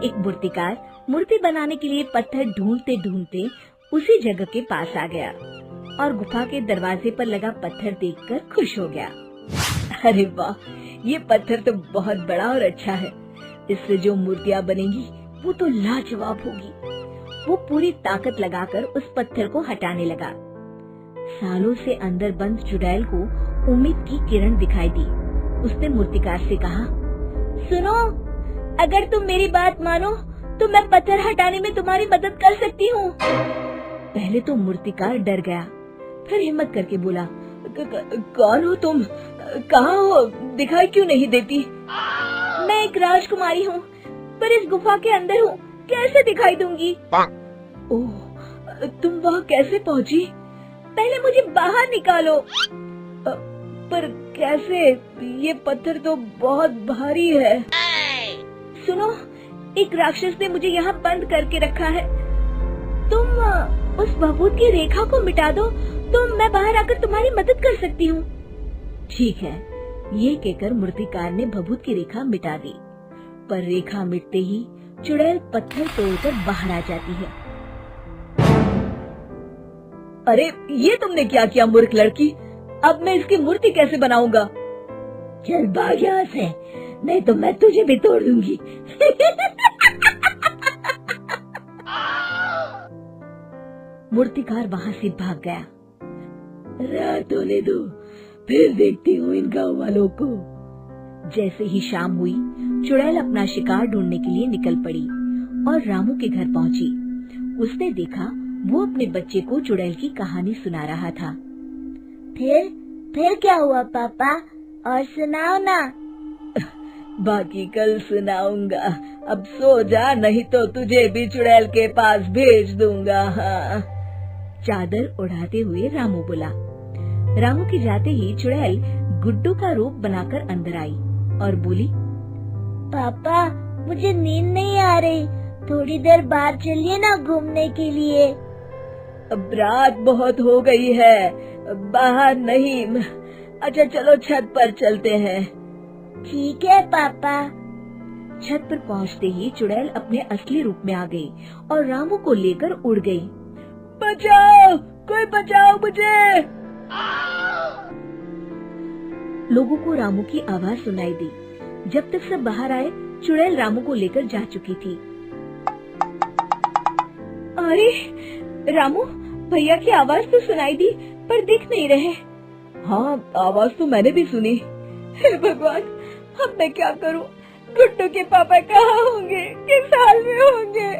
एक मूर्तिकार मूर्ति बनाने के लिए पत्थर ढूंढते ढूंढते उसी जगह के पास आ गया और गुफा के दरवाजे पर लगा पत्थर देखकर खुश हो गया। अरे वाह, ये पत्थर तो बहुत बड़ा और अच्छा है। इससे जो मूर्तियाँ बनेंगी वो तो लाजवाब होगी। वो पूरी ताकत लगाकर उस पत्थर को हटाने लगा। सालों से अंदर बंद चुड़ैल को उम्मीद की किरण दिखाई दी। उसने मूर्तिकार से कहा, सुनो, अगर तुम मेरी बात मानो तो मैं पत्थर हटाने में तुम्हारी मदद कर सकती हूँ। पहले तो मूर्तिकार डर गया, फिर हिम्मत करके बोला, कौन हो तुम? कहाँ हो? दिखाई क्यों नहीं देती? मैं एक राजकुमारी हूँ, पर इस गुफा के अंदर हूँ, कैसे दिखाई दूंगी? ओह, तुम वहाँ कैसे पहुँची? पहले मुझे बाहर निकालो। पर कैसे? ये पत्थर तो बहुत भारी है। सुनो, एक राक्षस ने मुझे यहाँ बंद करके रखा है। तुम उस भभूत की रेखा को मिटा दो तो मैं बाहर आकर तुम्हारी मदद कर सकती हूँ। ठीक है, ये कहकर मूर्तिकार ने भभूत की रेखा मिटा दी। पर रेखा मिटते ही चुड़ैल पत्थर तोड़कर बाहर आ जाती है। अरे, ये तुमने क्या किया मूर्ख लड़की? अब मैं इसकी मूर्ति कैसे बनाऊंगा? चल भाग यहाँ से, नहीं तो मैं तुझे भी तोड़ दूंगी। मूर्तिकार वहाँ से भाग गया। रात होने दो, फिर देखती हूँ इन गाँव वालों को। जैसे ही शाम हुई, चुड़ैल अपना शिकार ढूंढने के लिए निकल पड़ी और रामू के घर पहुँची। उसने देखा वो अपने बच्चे को चुड़ैल की कहानी सुना रहा था। फिर क्या हुआ पापा? और सुनाओ ना। बाकी कल सुनाऊंगा, अब सो जा, नहीं तो तुझे भी चुड़ैल के पास भेज दूंगा। हाँ। चादर उड़ाते हुए रामू बोला। रामू के जाते ही चुड़ैल गुड्डू का रूप बनाकर अंदर आई और बोली, पापा मुझे नींद नहीं आ रही, थोड़ी देर बाहर चलिए ना घूमने के लिए। अब रात बहुत हो गई है, बाहर नहीं। अच्छा चलो छत पर चलते हैं। ठीक है पापा। छत पर पहुंचते ही चुड़ैल अपने असली रूप में आ गई और रामू को लेकर उड़ गई। बचाओ, कोई बचाओ मुझे। लोगों को रामू की आवाज सुनाई दी। जब तक सब बाहर आए, चुड़ैल रामू को लेकर जा चुकी थी। अरे रामू, भैया की आवाज तो सुनाई दी पर दिख नहीं रहे। हाँ, आवाज तो मैंने भी सुनी। हे भगवान, अब मैं क्या करूं? गुड्डू के पापा कहाँ होंगे? किस हाल में होंगे?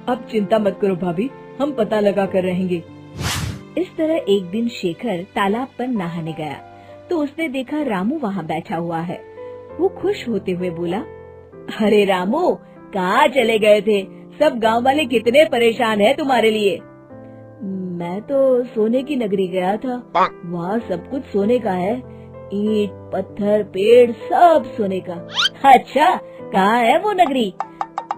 अब चिंता मत करो भाभी, हम पता लगा कर रहेंगे। इस तरह एक दिन शेखर तालाब पर नहाने गया तो उसने देखा रामू वहाँ बैठा हुआ है। वो खुश होते हुए बोला, अरे रामू, कहाँ चले गए थे? सब गांव वाले कितने परेशान हैं तुम्हारे लिए। मैं तो सोने की नगरी गया था, वहाँ सब कुछ सोने का है, ईंट, पत्थर, पेड़, सब सोने का। अच्छा, कहाँ है वो नगरी?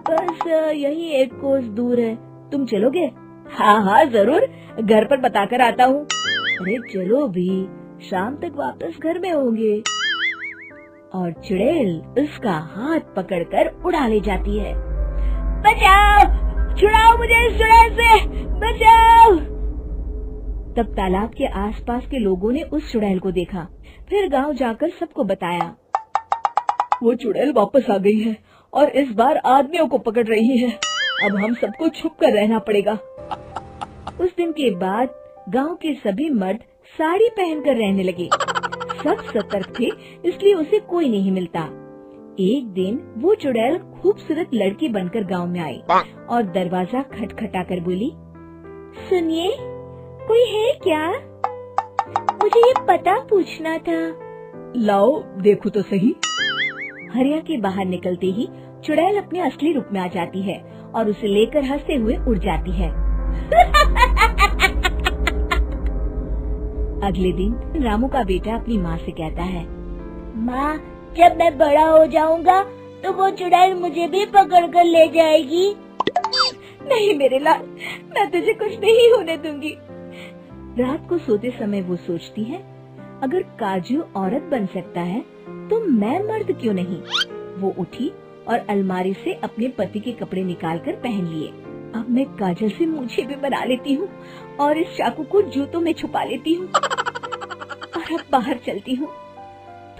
बस यही एक कोस दूर है, तुम चलोगे? हाँ हाँ जरूर, घर पर बताकर आता हूँ। अरे चलो भी, शाम तक वापस घर में होंगे। और चुड़ैल उसका हाथ पकड़कर उड़ा ले जाती है। बचाओ, छुड़ाओ मुझे इस चुड़ैल से, बचाओ। तब तालाब के आसपास के लोगों ने उस चुड़ैल को देखा, फिर गांव जाकर सबको बताया। वो चुड़ैल वापस आ गई है और इस बार आदमियों को पकड़ रही है। अब हम सबको छुप कर रहना पड़ेगा। उस दिन के बाद गांव के सभी मर्द साड़ी पहनकर रहने लगे। सब सतर्क थे, इसलिए उसे कोई नहीं मिलता। एक दिन वो चुड़ैल खूबसूरत लड़की बनकर गांव में आई और दरवाजा खटखटा कर बोली, सुनिए, कोई है क्या? मुझे ये पता पूछना था। लाओ देखो तो सही। हरिया के बाहर निकलते ही चुड़ैल अपने असली रूप में आ जाती है और उसे लेकर हंसते हुए उड़ जाती है। अगले दिन रामू का बेटा अपनी माँ से कहता है, माँ, जब मैं बड़ा हो जाऊंगा तो वो चुड़ैल मुझे भी पकड़ कर ले जाएगी। नहीं मेरे लाल, मैं तुझे कुछ नहीं होने दूंगी। रात को सोते समय वो सोचती है, अगर काजू औरत बन सकता है तो मैं मर्द क्यों नहीं। वो उठी और अलमारी से अपने पति के कपड़े निकालकर पहन लिए। अब मैं काजल से मूछें भी बना लेती हूँ और इस चाकू को जूतों में छुपा लेती हूँ और अब बाहर चलती हूँ।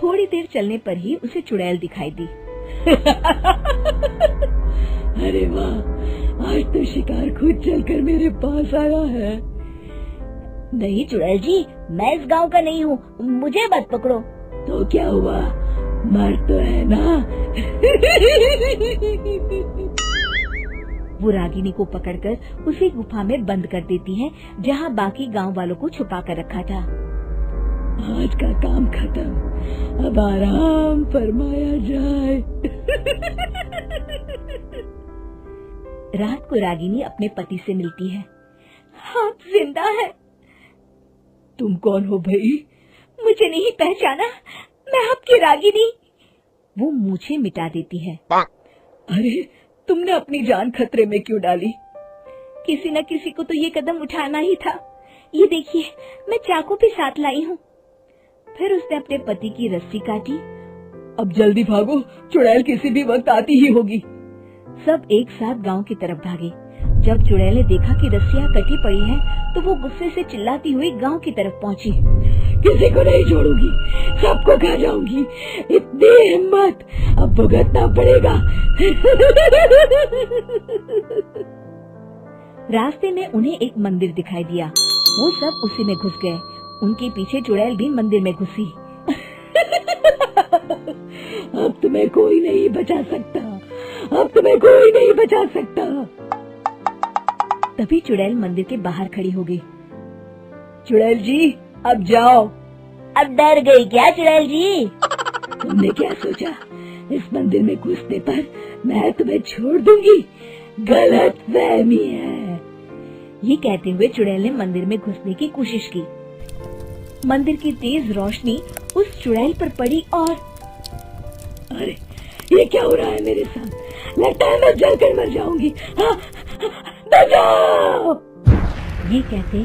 थोड़ी देर चलने पर ही उसे चुड़ैल दिखाई दी। अरे वाह, आज तो शिकार खुद चलकर मेरे पास आया है। नहीं चुड़ैल जी, मैं इस गांव का नहीं हूँ, मुझे मत पकड़ो। तो क्या हुआ, मर तो है ना? वो रागिनी को पकड़कर उसी गुफा में बंद कर देती है जहाँ बाकी गांव वालों को छुपा कर रखा था। आज का काम खत्म, अब आराम फरमाया जाए। रात को रागिनी अपने पति से मिलती है। आप जिंदा है? तुम कौन हो भाई? मुझे नहीं पहचाना, मैं आपकी रागिनी। वो मूछें मिटा देती है। अरे तुमने अपनी जान खतरे में क्यों डाली? किसी न किसी को तो ये कदम उठाना ही था। ये देखिए, मैं चाकू भी साथ लाई हूँ। फिर उसने अपने पति की रस्सी काटी। अब जल्दी भागो, चुड़ैल किसी भी वक्त आती ही होगी। सब एक साथ गांव की तरफ भागे। जब चुड़ैल ने देखा कि रस्सियां कटी पड़ी हैं, तो वो गुस्से से चिल्लाती हुई गांव की तरफ पहुंची। किसी को नहीं छोड़ूंगी, सबको खा जाऊंगी। इतनी हिम्मत, अब भुगतना पड़ेगा। रास्ते में उन्हें एक मंदिर दिखाई दिया। वो सब उसी में घुस गए। उनके पीछे चुड़ैल भी मंदिर में घुसी। अब तुम्हें कोई नहीं बचा सकता, अब तुम्हें कोई नहीं बचा सकता। तभी चुड़ैल मंदिर के बाहर खड़ी हो गई। चुड़ैल जी, अब जाओ। अब डर गई क्या चुड़ैल जी? तुमने क्या सोचा, इस मंदिर में घुसने पर मैं तुम्हें छोड़ दूंगी? गलत फहमी है। ये कहते हुए चुड़ैल ने मंदिर में घुसने की कोशिश की। मंदिर की तेज रोशनी उस चुड़ैल पर पड़ी और अरे ये क्या हो रहा है मेरे साथ? लगता है मैं जलकर मर जाऊंगी। बचाओ! ये कहते